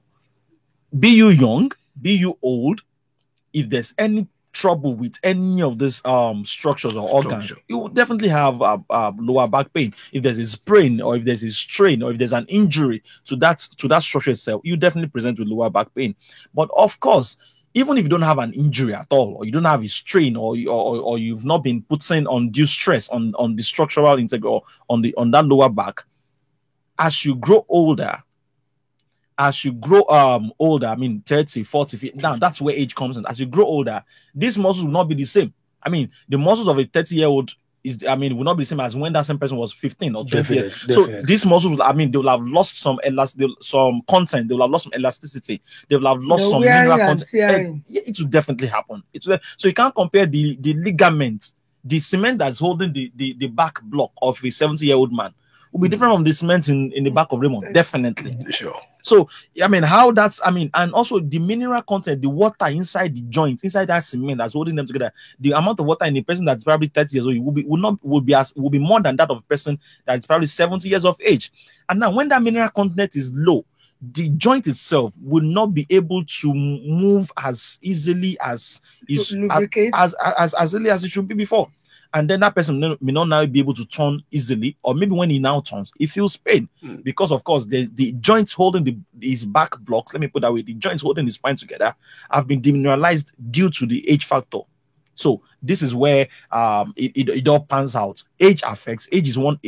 be you young, be you old, if there's any trouble with any of these structures or organs, you will definitely have lower back pain. If there's a sprain, or if there's a strain, or if there's an injury to that structure itself, you definitely present with lower back pain. But of course, even if you don't have an injury at all, or you don't have a strain, or you've not been putting undue stress on the structural integral on that lower back, as you grow older, older, 30, 40 feet, now that's where age comes in. As you grow older, these muscles will not be the same. The muscles of a 30-year-old will not be the same as when that same person was 15 or 20 years. So these muscles, they will have lost some content, they will have lost some elasticity, they will have lost some mineral content. It will definitely happen. So you can't compare the ligament, the cement that's holding the back block of a 70-year-old man will be different from the cement in the back of Raymond. Definitely. Sure. So, I mean, how that's, I mean, and also the mineral content, the water inside the joint, inside that cement that's holding them together, the amount of water in a person that's probably 30 years old will be more than that of a person that's probably 70 years of age. And now, when that mineral content is low, the joint itself will not be able to move as easily as easily as it should be before. And then that person may not now be able to turn easily, or maybe when he now turns, he feels pain because, of course, the joints holding his back blocks, let me put that way, the joints holding his spine together have been demineralized due to the age factor. So this is where it all pans out. Age affects. Age is one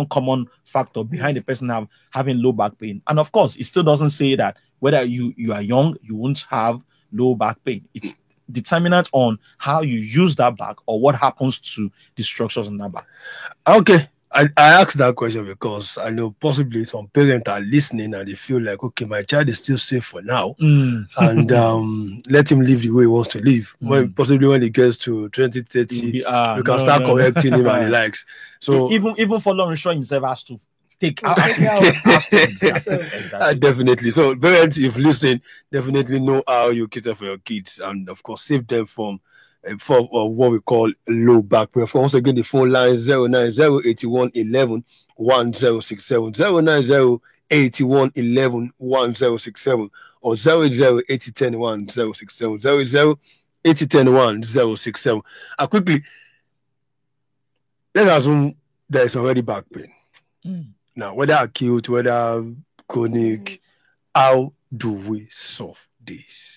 common factor behind the person having low back pain. And of course, it still doesn't say that whether you are young, you won't have low back pain. It's determinant on how you use that back or what happens to the structures in that back. Okay. I asked that question because I know possibly some parents are listening and they feel like, okay, my child is still safe for now, and let him live the way he wants to live. Possibly when he gets to 2030, you can start correcting him and the likes. So even for long, sure himself has to take out. Exactly. Definitely. So parents, if you listen, definitely know how you cater for your kids, and of course save them from what we call low back pain. Once again, the phone line 09081111067 09081111067 or 08080101067 08080101067. Quickly, let's assume there is already back pain. Now, whether acute, whether chronic, how do we solve this?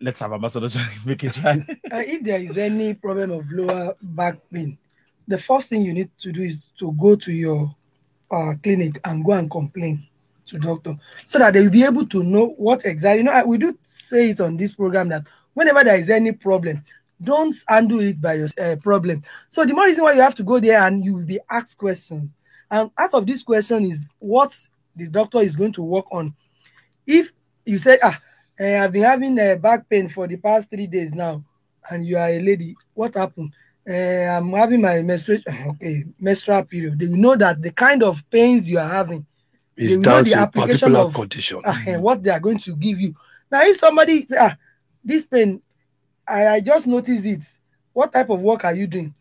Let's have Ambassador make it right. If there is any problem of lower back pain, the first thing you need to do is to go to your clinic and go and complain to doctor so that they will be able to know what exactly. We do say it on this program that whenever there is any problem, don't handle it by your problem. So the more reason why you have to go there and you will be asked questions. And out of this question is what the doctor is going to work on. If you say, I've been having back pain for the past 3 days now, and you are a lady, what happened? I'm having my menstrual period. They will know that the kind of pains you are having is down to a particular condition. What they are going to give you. Now, if somebody say, this pain, I just noticed it. What type of work are you doing?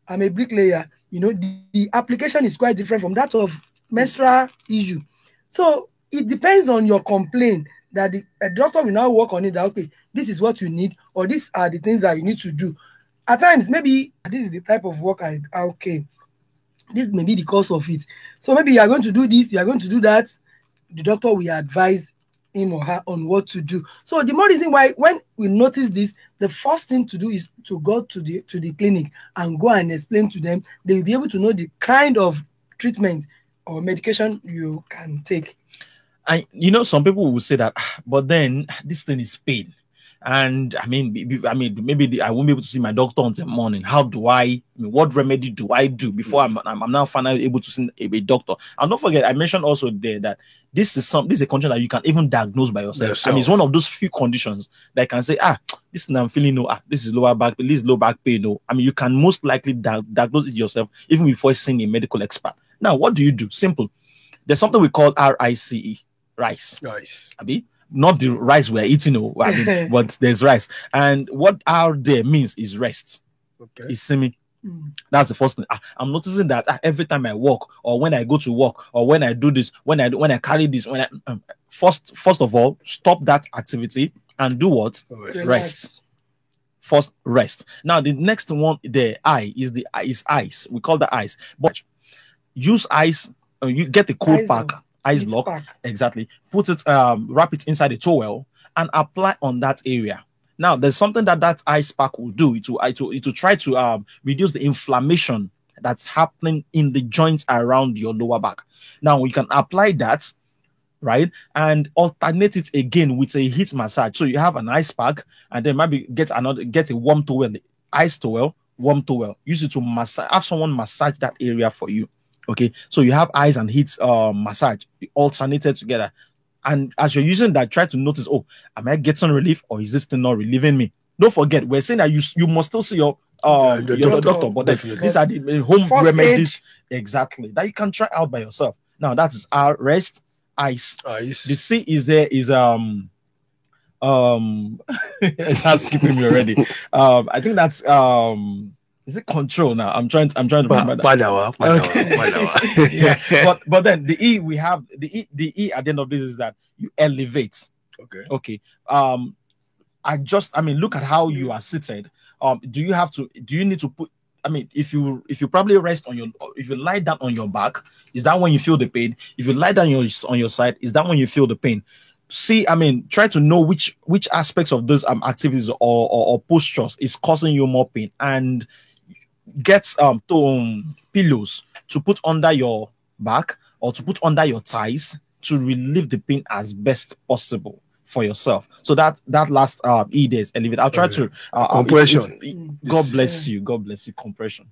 I'm a bricklayer. The application is quite different from that of menstrual issue. So it depends on your complaint that the doctor will now work on it. That, okay, this is what you need, or these are the things that you need to do. At times, maybe this is the type of work this may be the cause of it. So maybe you are going to do this, you are going to do that. The doctor will advise him or her on what to do. So the more reason why when we notice this, the first thing to do is to go to the clinic and go and explain to them. They will be able to know the kind of treatment or medication you can take. Some people will say that, but then this thing is pain. And I mean, maybe I won't be able to see my doctor until morning. How do what remedy do I do before I'm now finally able to see a doctor? And don't forget, I mentioned also there that this is a condition that you can even diagnose by yourself. I mean, it's one of those few conditions that can say, this is I'm feeling this is lower back, this is low back pain. No, I mean, you can most likely diagnose it yourself even before seeing a medical expert. Now, what do you do? Simple. There's something we call RICE, rice. Not the rice we're eating, but there's rice. And what R there means is rest. Okay. It's semi. That's the first thing. I'm noticing that every time I walk, or when I go to work, or when I do this, when I carry this, first of all, stop that activity and do what? Rest. First, rest. Now the next one, the I is ice. We call the ice. But use ice. You get a cold pack. Ice block, exactly. Put it, wrap it inside a towel and apply on that area. Now, there's something that ice pack will do. It will try to reduce the inflammation that's happening in the joints around your lower back. Now, you can apply that, right, and alternate it again with a heat massage. So you have an ice pack, and then maybe get a warm towel, ice towel, warm towel. Use it to massage. Have someone massage that area for you. Okay, so you have ice and heat massage alternated together, and as you're using that, try to notice, am I getting relief or is this thing not relieving me? Don't forget, we're saying that you must still see your doctor, but these are the home remedies exactly that you can try out by yourself. Now that is our rest, ice. Ice. The C is there is that's skipping me already. I think that's is it control now? I'm trying to remember that. Okay. Yeah. But then the E we have the E at the end of this is that you elevate. Okay. Look at how you are seated. Do you need to put, if you probably rest on if you lie down on your back, is that when you feel the pain? If you lie down on your side, is that when you feel the pain? See, try to know which aspects of those activities or postures is causing you more pain, and get pillows to put under your back or to put under your thighs to relieve the pain as best possible for yourself. So that last E days elevate. I'll try to compression. God bless you. Compression.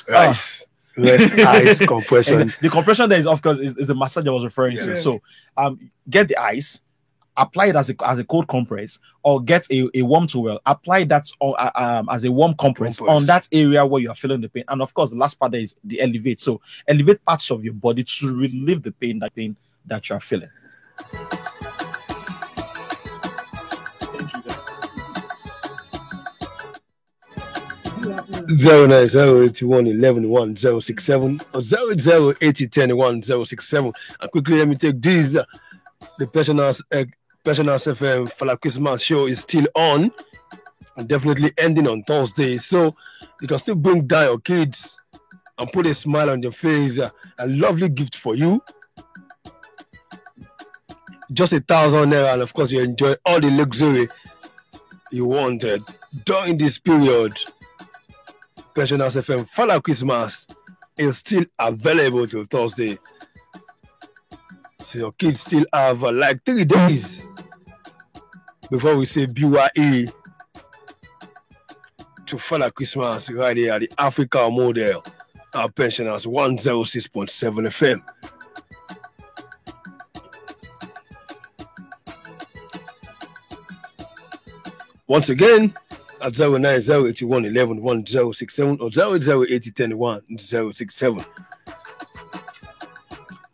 Ice. Ice compression. The compression there is, of course, is the massage I was referring to. So get the ice, apply it as a cold compress, or get a warm towel, apply that as a warm compress on that area where you are feeling the pain. And of course, the last part there is the elevate. So elevate parts of your body to relieve the pain that you are feeling. 09081111067 or 080101067. And quickly, let me take this. The Pensioners FM for the Christmas show is still on and definitely ending on Thursday. So you can still bring down your kids and put a smile on your face. A lovely gift for you. Just 1,000 naira, and of course, you enjoy all the luxury you wanted during this period. Pensioners FM Father Christmas is still available till Thursday. So your kids still have like 3 days before we say BYE to Father Christmas right here at the Africa Model. Our Pensioners 106.7 FM. Once again, at 09081111067 or 08080101067.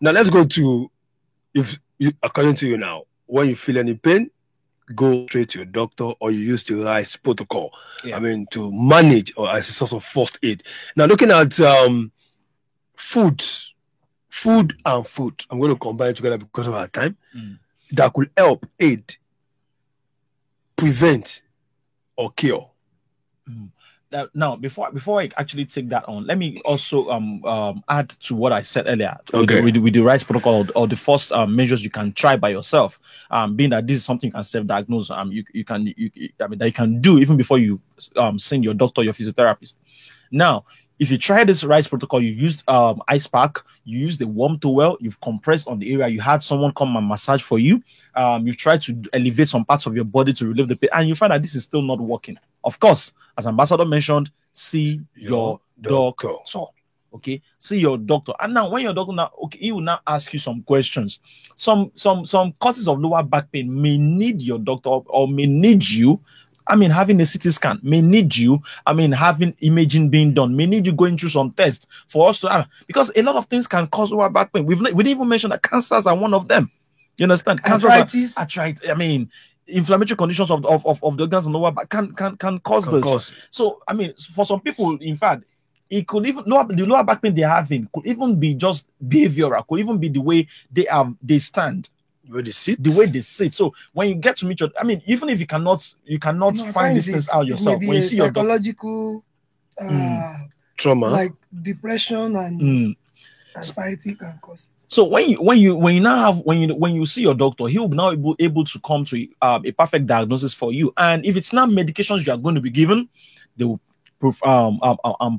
Now let's go to, according to you now, when you feel any pain, go straight to your doctor, or you use the RICE protocol. Yeah. To manage or as a source of first aid. Now looking at food and food, I'm going to combine it together because of our time. That could help aid, prevent, or cure. Now, before I actually take that on, let me also add to what I said earlier with the RICE protocol, or the first measures you can try by yourself. Being that this is something you can self-diagnose, you can do even before you see your doctor, your physiotherapist. Now, if you try this RICE protocol, you used ice pack, you used the warm towel, you've compressed on the area, you had someone come and massage for you, you've tried to elevate some parts of your body to relieve the pain, and you find that this is still not working. Of course, as Ambassador mentioned, see your doctor. Okay, see your doctor. And now, when your doctor he will now ask you some questions. Some causes of lower back pain may need your doctor, or may need you. Having a CT scan may need you. Having imaging being done may need you going through some tests for us to because a lot of things can cause lower back pain. We didn't even mention that cancers are one of them. You understand? Arthritis. Inflammatory conditions of the organs and lower back can cause this. So for some people, in fact, it could even the lower back pain they're having could even be just behavioral. Could even be the way they stand. The way they sit. So when you get to meet even if you cannot find these things out yourself, when you see your psychological trauma, like depression and anxiety can cause it. So when you see your doctor, he will now be able to come to a perfect diagnosis for you. And if it's not medications you are going to be given, they will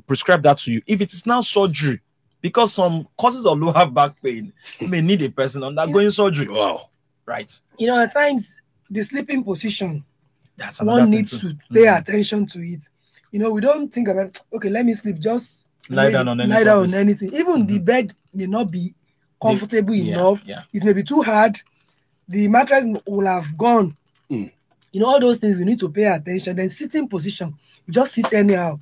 prescribe that to you. If it is now surgery, because some causes of lower back pain may need a person undergoing surgery. Wow. Right. At times, the sleeping position, one needs to pay attention to it. We don't think about, okay, let me sleep, just lie down on anything. Even the bed may not be comfortable enough. Yeah. It may be too hard. The mattress will have gone. All those things we need to pay attention. Then sitting position, you just sit anyhow,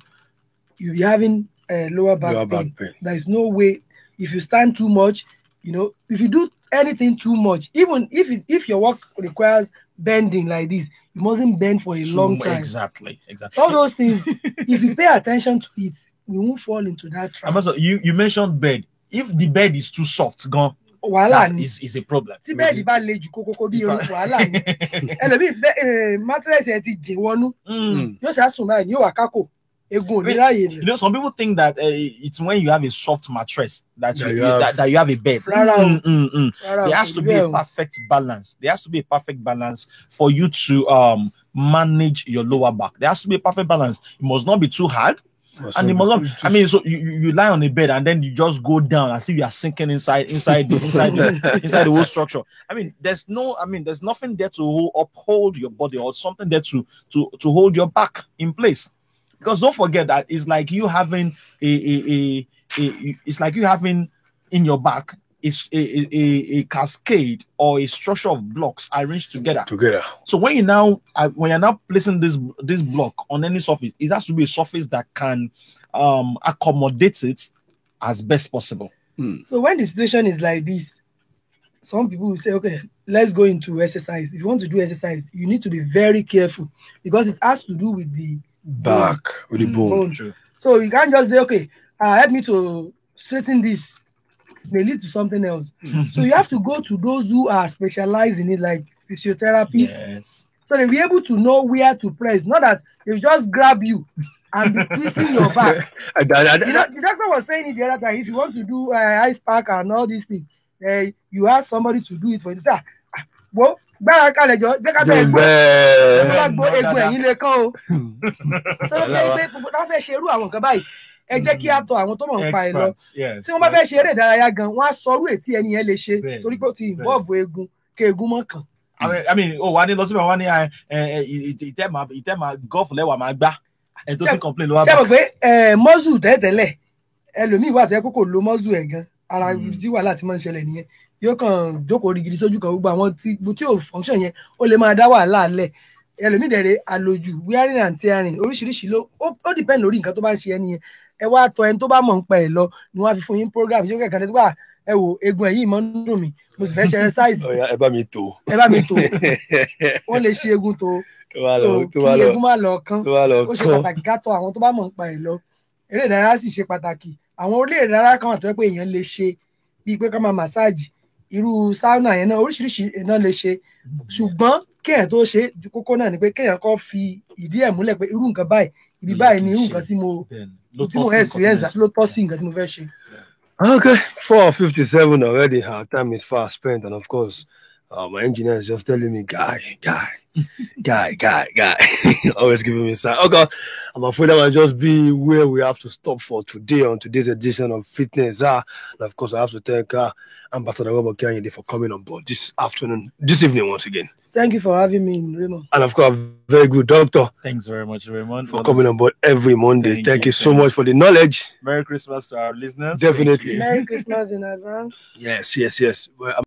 you'll be having lower back pain. There is no way. If you stand too much, if you do anything too much. Even if your work requires bending like this, you mustn't bend for a long time. Exactly. All those things, if you pay attention to it, you won't fall into that trap. And also, you mentioned bed. If the bed is too soft, gone. Wàhálà ni. Is a problem. Tí bẹ́ẹ̀dì bá le jù kókókó bí orin wàhálà ni. Ẹlòmíì mattress ẹ ti jìn wọnú. Yóò ṣàsùn báyìí, yóò wà kákò. Egun ò ní ráyè rẹ̀. You know, some people think that it's when you have a soft mattress that you have a bed. There has to be a perfect balance. There has to be a perfect balance for you to manage your lower back. There has to be a perfect balance. It must not be too hard. And it must not, I mean, so you lie on the bed and then you just go down as if you are sinking inside the whole structure. I mean, there's nothing there to uphold your body or something there to hold your back in place. Because don't forget that it's like you having it's like you having in your back is a cascade or a structure of blocks arranged together. So when you're now placing this block on any surface, it has to be a surface that can accommodate it as best possible. So when the situation is like this, some people will say, okay, let's go into exercise. If you want to do exercise, you need to be very careful because it has to do with the back, with the bone. True. So you can't just say, okay, help me to straighten this. It may lead to something else. So you have to go to those who are specialized in it, like physiotherapists. Yes. So they'll be able to know where to press. Not that they just grab you and be twisting your back. The doctor was saying it the other time. If you want to do ice pack and all these things, you ask somebody to do it for you. Well, so ẹ jẹ́ kí á tọ̀ àwọn tó mọ̀ ń pa ẹ lọ tí wọ́n bá fẹ́ ṣe eré ìdárayá gan wọ́n á sọrú ètí ẹni yẹn lè ṣe torí pé ó ti involve egun kí egun mọ́ kàn. I mean, wà ní lọ síbẹ̀ wà ní ìtẹ́mà gọ́ọ̀fù lẹ́wà máa gbá ẹ̀ tó ti complain lọ́wọ́ bá. ṣé mo pé mọ́zù tẹ́tẹ́lẹ̀ ẹlòmíì wà tẹ́ kókò lo mọ́zù ẹ̀ gan ara tí wàhálà ti máa ń ṣẹlẹ̀ nìyẹn yóò kàn jókòó rigidi sójú kan gbogbo àwọn tí ò function yẹn ó lè máa dá wàhálà lẹ̀ ẹlòmíì dẹ̀rẹ̀ àlòjù wearing and tearing oríṣiríṣi ó depend lórí nǹkan tó bá ń ṣe ẹni yẹn ẹ wá tọ̀ ẹni tó bá mọ̀ ń pa ẹ̀ lọ ni wọ́n á fi fún yín program ṣé kẹ̀kẹ́ tó wà ẹ wò egun ẹ̀yìn mọ́ ń dùn mí mo sì fẹ́ ṣe exercise. ẹ bá mi tò wọ́n lè ṣe egun tó kí egun má lọ kán ó ṣe pàtàkì ká tọ̀ àwọn tó bá mọ̀ ń pa ẹ̀ lọ eré ìdárayá sì ṣe pàtàkì àwọn orílẹ̀ ìdárayá kan wà tó yẹ pé èèyàn lè ṣe bíi pé ká máa massage irú sauna yẹn náà oríṣiríṣi náà lè ṣe ṣùgbọ́n kéèyàn tó ṣe ju kókó náà ni pé kéèyàn kọ́ fi ìdí ẹ̀ múlẹ̀ pé irú nǹkan báyìí ibi báyìí ni irú nǹkan tí mo experience ló tọ́ sí nǹkan tí mo fẹ́ ṣe. Okay, 4:57 already. Our time is far spent, and of course, my engineer is just telling me, guy. Always giving me a sign. Okay, I'm afraid that will just be where we have to stop for today on today's edition of Fitness. And of course, I have to thank Ambassador Robert Kanye for coming on board this evening once again. Thank you for having me, Raymond. And of course, very good doctor. Thanks very much, Raymond, for coming on board every Monday. Thank you so much for the knowledge. Merry Christmas to our listeners. Definitely. Merry Christmas in advance. Yes. Well,